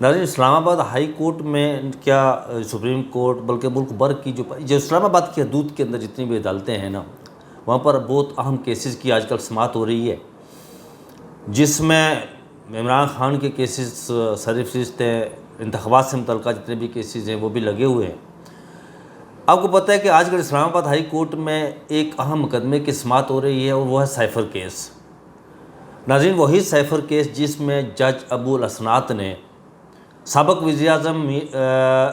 ناظرین، اسلام آباد high court میں کیا سپریم کورٹ بلکہ ملک بھر کی جو اسلام آباد کی حدود کے اندر جتنی بھی عدالتیں ہیں نا، وہاں پر بہت اہم کیسز کی آج کل سماعت ہو رہی ہے، جس میں عمران خان کے کیسز سرفہرست ہیں، انتخابات سے متعلقہ جتنے بھی کیسز ہیں وہ بھی لگے ہوئے ہیں۔ آپ کو پتہ ہے کہ آج کل اسلام آباد ہائی کورٹ میں ایک اہم مقدمے کی سماعت ہو رہی ہے اور وہ ہے سائفر کیس۔ ناظرین، وہی سائفر کیس جس میں جج ابو الاسناد نے سابق وزیر اعظم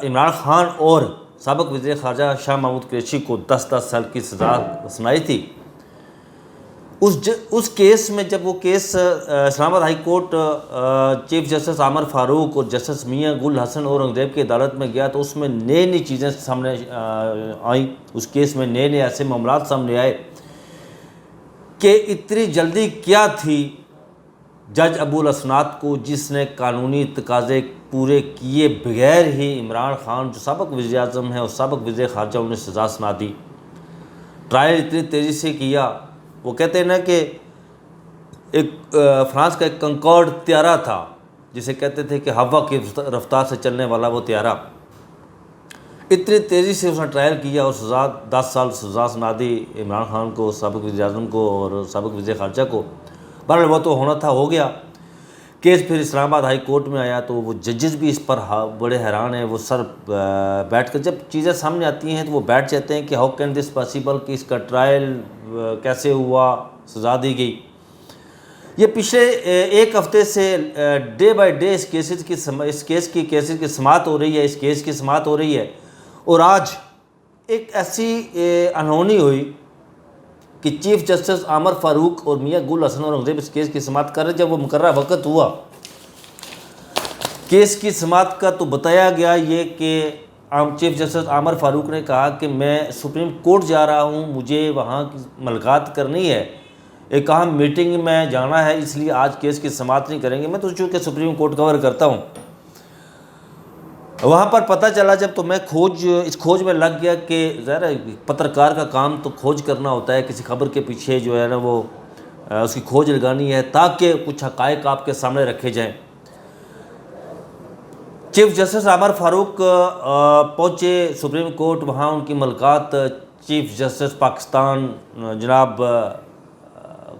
عمران خان اور سابق وزیر خارجہ شاہ محمود قریشی کو 10 سال کی سزا سنائی تھی۔ اس کیس میں جب وہ کیس اسلام آباد ہائی کورٹ چیف جسٹس عامر فاروق اور جسٹس میاں گل حسن اورنگزیب کی عدالت میں گیا تو اس میں نئی چیزیں سامنے آئیں۔ اس کیس میں نئے ایسے معاملات سامنے آئے کہ اتنی جلدی کیا تھی جج ابو الاسناد کو، جس نے قانونی تقاضے پورے کیے بغیر ہی عمران خان جو سابق وزیر اعظم ہیں اور سابق وزیر خارجہ انہیں سزا سنا دی۔ ٹرائل اتنی تیزی سے کیا، وہ کہتے ہیں نا کہ ایک فرانس کا ایک کنکارڈ طیارہ تھا جسے کہتے تھے کہ ہوا کی رفتار سے چلنے والا وہ طیارہ، اتنی تیزی سے اس نے ٹرائل کیا اور 10 سال سزا سنا دی عمران خان کو، سابق وزیر اعظم کو اور سابق وزیر خارجہ کو۔ بہرحال وہ تو ہونا تھا، ہو گیا کیس۔ پھر اسلام آباد ہائی کورٹ میں آیا تو وہ ججز بھی اس پر بڑے حیران ہیں، وہ سر بیٹھ کر جب چیزیں سامنے آتی ہیں تو وہ بیٹھ جاتے ہیں کہ ہاؤ کین دس پاسیبل، کہ اس کا ٹرائل کیسے ہوا، سزا دی گئی۔ یہ پچھلے ایک ہفتے سے ڈے بائی ڈے اس کیس کی سماعت ہو رہی ہے، اس کیس کی سماعت ہو رہی ہے، اور آج ایک ایسی انہونی ہوئی کہ چیف جسٹس عامر فاروق اور میاں گل حسن اورنگزیب اس کیس کی سماعت کر رہے۔ جب وہ مقررہ وقت ہوا کیس کی سماعت کا تو بتایا گیا یہ کہ چیف جسٹس عامر فاروق نے کہا کہ میں سپریم کورٹ جا رہا ہوں، مجھے وہاں کی ملاقات کرنی ہے، ایک اہم میٹنگ میں جانا ہے، اس لیے آج کیس کی سماعت نہیں کریں گے، میں تو چونکہ سپریم کورٹ کور کرتا ہوں۔ وہاں پر پتہ چلا جب تو میں اس کھوج میں لگ گیا کہ ظاہر ہے پترکار کا کام تو کھوج کرنا ہوتا ہے، کسی خبر کے پیچھے جو ہے نا وہ اس کی کھوج لگانی ہے تاکہ کچھ حقائق آپ کے سامنے رکھے جائیں۔ چیف جسٹس عامر فاروق پہنچے سپریم کورٹ، وہاں ان کی ملاقات چیف جسٹس پاکستان جناب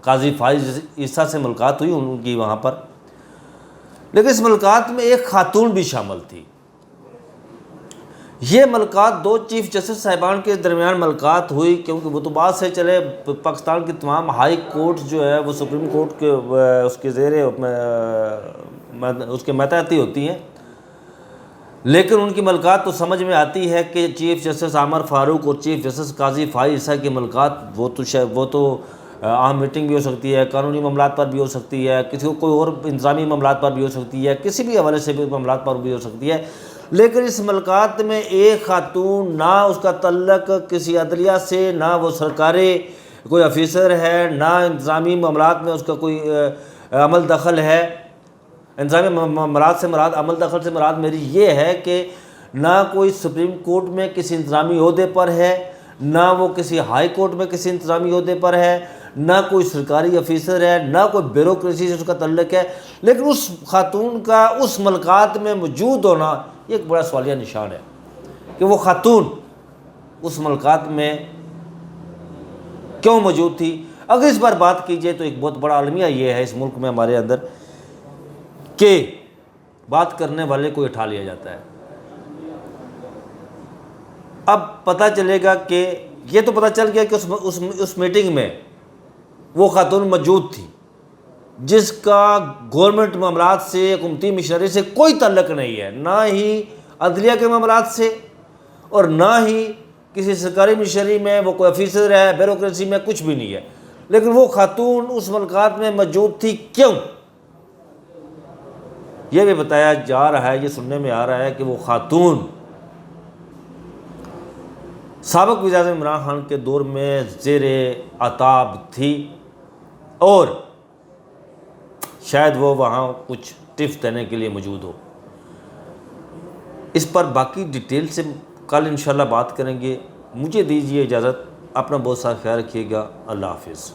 قاضی فائز عیسیٰ سے ملاقات ہوئی ان کی وہاں پر، لیکن اس ملاقات میں ایک خاتون بھی شامل تھی۔ یہ ملاقات دو چیف جسٹس صاحبان کے درمیان ملاقات ہوئی، کیونکہ وہ تو بات سے چلے پاکستان کی تمام ہائی کورٹ جو ہے وہ سپریم کورٹ کے اس کے زیر اس کے ماتحتی ہوتی ہیں، لیکن ان کی ملاقات تو سمجھ میں آتی ہے کہ چیف جسٹس عامر فاروق اور چیف جسٹس قاضی فائز عیسیٰ کی ملاقات وہ تو عام میٹنگ بھی ہو سکتی ہے، قانونی معاملات پر بھی ہو سکتی ہے، کسی کو کوئی اور انتظامی معاملات پر بھی ہو سکتی ہے، کسی بھی حوالے سے بھی معاملات پر بھی ہو سکتی ہے، لیکن اس ملاقات میں ایک خاتون، نہ اس کا تعلق کسی عدلیہ سے، نہ وہ سرکاری کوئی آفیسر ہے، نہ انتظامی معاملات میں اس کا کوئی عمل دخل ہے۔ انتظامی معاملات سے مراد، عمل دخل سے مراد میری یہ ہے کہ نہ کوئی سپریم کورٹ میں کسی انتظامی عہدے پر ہے، نہ وہ کسی ہائی کورٹ میں کسی انتظامی عہدے پر ہے، نہ کوئی سرکاری آفیسر ہے، نہ کوئی بیوروکریسی سے اس کا تعلق ہے، لیکن اس خاتون کا اس ملاقات میں موجود ہونا یہ ایک بڑا سوالیہ نشان ہے کہ وہ خاتون اس ملاقات میں کیوں موجود تھی۔ اگر اس بار بات کی جائے تو ایک بہت بڑا المیہ یہ ہے اس ملک میں ہمارے اندر کہ بات کرنے والے کو اٹھا لیا جاتا ہے۔ اب پتہ چلے گا کہ یہ تو پتہ چل گیا کہ اس میٹنگ میں وہ خاتون موجود تھی جس کا گورنمنٹ معاملات سے، حکومتی مشنری سے کوئی تعلق نہیں ہے، نہ ہی عدلیہ کے معاملات سے اور نہ ہی کسی سرکاری مشنری میں وہ کوئی آفیسر ہے، بیوروکریسی میں کچھ بھی نہیں ہے، لیکن وہ خاتون اس ملاقات میں موجود تھی۔ کیوں؟ یہ بھی بتایا جا رہا ہے، یہ سننے میں آ رہا ہے کہ وہ خاتون سابق وزیر اعظم عمران خان کے دور میں زیر عتاب تھی اور شاید وہ وہاں کچھ ٹپس دینے کے لیے موجود ہو۔ اس پر باقی ڈیٹیل سے کل انشاءاللہ بات کریں گے۔ مجھے دیجیے اجازت، اپنا بہت سارا خیال رکھیے گا، اللہ حافظ۔